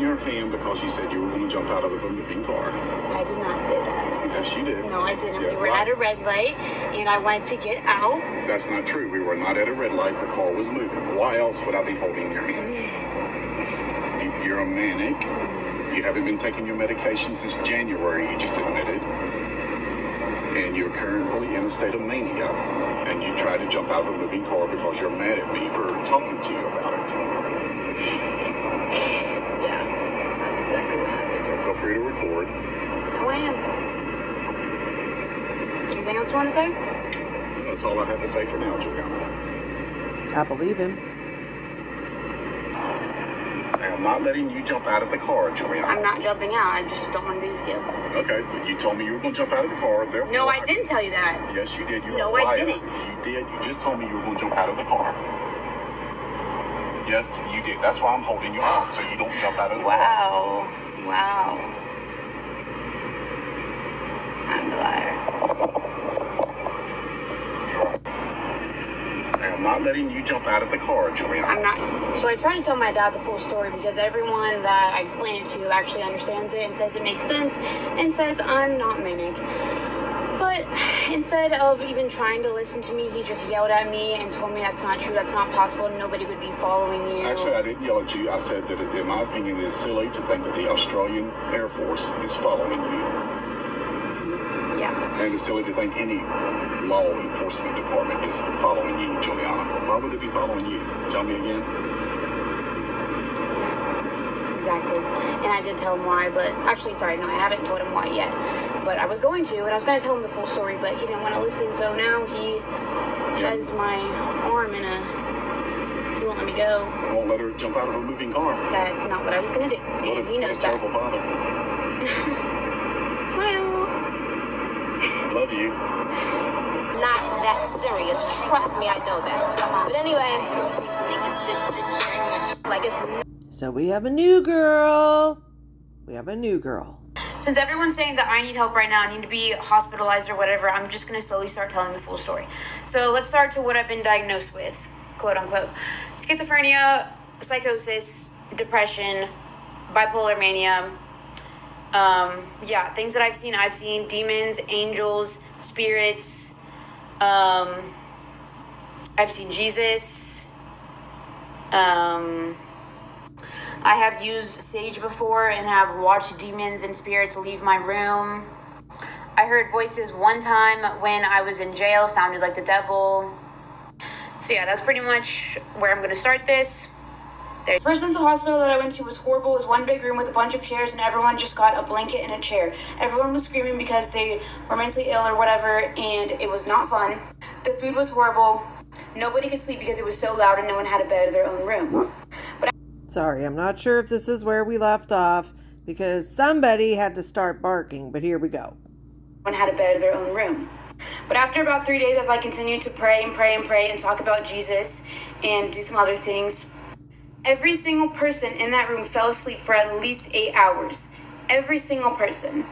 holding your hand because you said you were going to jump out of the moving car. I did not say that. Yes, you did. No, I didn't. Yeah, we were at a red light, and I wanted to get out. That's not true. We were not at a red light. The car was moving. Why else would I be holding your hand? You're a manic. You haven't been taking your medication since January, you just admitted. And you're currently in a state of mania. And you tried to jump out of a moving car because you're mad at me for talking to you about it. Yeah, that's exactly what happened. So feel free to record. Oh, I am. Anything else you want to say? That's all I have to say for now, Juliana. I believe him. I'm not letting you jump out of the car, Juliana. I'm not jumping out. I just don't want to be with you. Okay, but you told me you were going to jump out of the car. Therefore, No, I didn't tell you that. Yes, you did. You're No, a liar. I didn't. You did. You just told me you were going to jump out of the car. Yes, you did. That's why I'm holding your arm, so you don't jump out of the car. Wow. I'm the liar. I'm not letting you jump out of the car, Juliana. I'm not. So I try to tell my dad the full story because everyone that I explain it to actually understands it and says it makes sense and says I'm not manic. But instead of even trying to listen to me, he just yelled at me and told me that's not true, that's not possible, nobody would be following you. Actually, I didn't yell at you. I said that, in my opinion, it is silly to think that the Australian Air Force is following you. Yeah. And it's silly to think any law enforcement department is following you, Juliana. Why would they be following you? Tell me again. Exactly. And I did tell him why, but actually, sorry, no, I haven't told him why yet. But I was going to, and I was going to tell him the full story, but he didn't want to listen, so now he has my arm in a... He won't let me go. I won't let her jump out of a moving car. That's not what I was going to do, and he knows that. What a terrible father. Smile. I love you. Not that serious. Trust me, I know that. But anyway, like it's... So we have a new girl. Since everyone's saying that I need help right now, I need to be hospitalized or whatever, I'm just going to slowly start telling the full story. So let's start to what I've been diagnosed with, quote unquote. Schizophrenia, psychosis, depression, bipolar mania. Things that I've seen demons, angels, spirits. I've seen Jesus. I have used sage before and have watched demons and spirits leave my room. I heard voices one time when I was in jail, sounded like the devil. So yeah, that's pretty much where I'm going to start this. The first mental hospital that I went to was horrible. It was one big room with a bunch of chairs and everyone just got a blanket and a chair. Everyone was screaming because they were mentally ill or whatever, and it was not fun. The food was horrible. Nobody could sleep because it was so loud and no one had a bed in their own room. Sorry, I'm not sure if this is where we left off because somebody had to start barking, but here we go. One had a bed in their own room. But after about 3 days, as I continued to pray and talk about Jesus and do some other things, every single person in that room fell asleep for at least 8 hours. Every single person.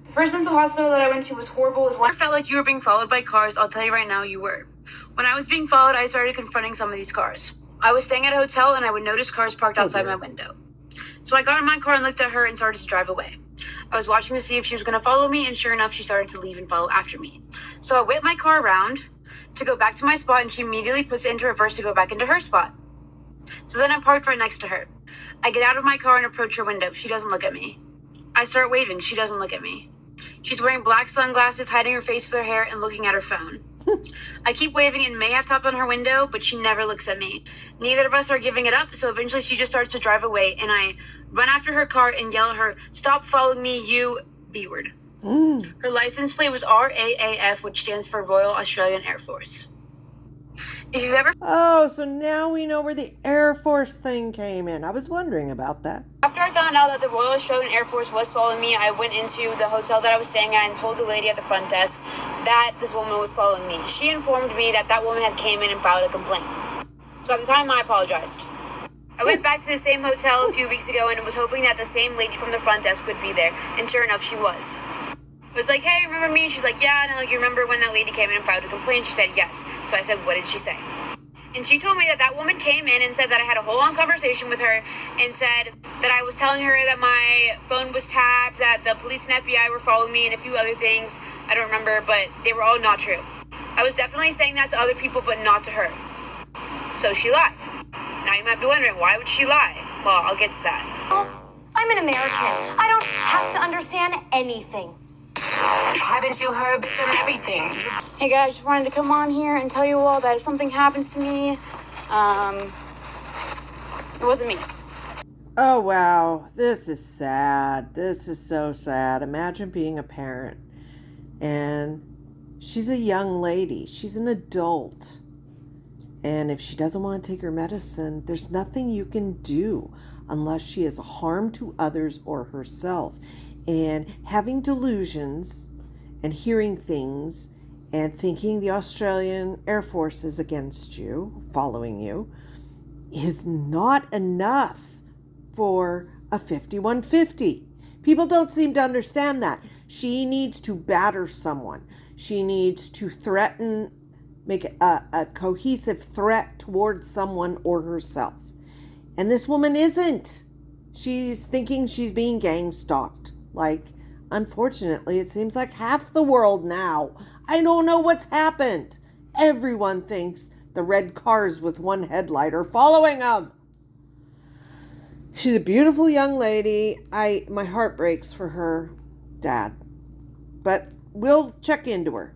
The first mental hospital that I went to was horrible. I felt like you were being followed by cars. I'll tell you right now, you were. When I was being followed, I started confronting some of these cars. I was staying at a hotel and I would notice cars parked outside my window. So I got in my car and looked at her and started to drive away. I was watching to see if she was going to follow me, and sure enough, she started to leave and follow after me. So I whipped my car around to go back to my spot, and she immediately puts it into reverse to go back into her spot. So then I parked right next to her. I get out of my car and approach her window. She doesn't look at me. I start waving. She doesn't look at me. She's wearing black sunglasses, hiding her face with her hair, and looking at her phone. I keep waving and may have tapped on her window, but she never looks at me. Neither of us are giving it up, so eventually she just starts to drive away, and I run after her car and yell at her, "Stop following me, you B-word." Her license plate was RAAF, which stands for Royal Australian Air Force. If you've ever... Oh, so now we know where the Air Force thing came in. I was wondering about that. After I found out that the Royal Australian Air Force was following me, I went into the hotel that I was staying at and told the lady at the front desk that this woman was following me. She informed me that that woman had came in and filed a complaint. So at the time, I apologized. I went back to the same hotel a few weeks ago and was hoping that the same lady from the front desk would be there, and sure enough, she was. I was like, "Hey, remember me?" She's like, "Yeah." And I'm like, "You remember when that lady came in and filed a complaint?" She said, "Yes." So I said, "What did she say?" And she told me that that woman came in and said that I had a whole long conversation with her and said that I was telling her that my phone was tapped, that the police and FBI were following me, and a few other things. I don't remember, but they were all not true. I was definitely saying that to other people, but not to her. So she lied. Now you might be wondering, why would she lie? Well, I'll get to that. Well, I'm an American. I don't have to understand anything. Haven't you heard, bitch, on everything? Hey guys, just wanted to come on here and tell you all that if something happens to me, it wasn't me. Oh, wow. This is sad. This is so sad. Imagine being a parent. And she's a young lady. She's an adult. And if she doesn't want to take her medicine, there's nothing you can do unless she is a harm to others or herself. And having delusions and hearing things and thinking the Australian Air Force is against you, following you, is not enough for a 5150. People don't seem to understand that. She needs to batter someone. She needs to threaten, make a cohesive threat towards someone or herself. And this woman isn't. She's thinking she's being gang stalked. Like, unfortunately, it seems like half the world now. I don't know what's happened. Everyone thinks the red cars with one headlight are following them. She's a beautiful young lady. My heart breaks for her dad. But we'll check into her.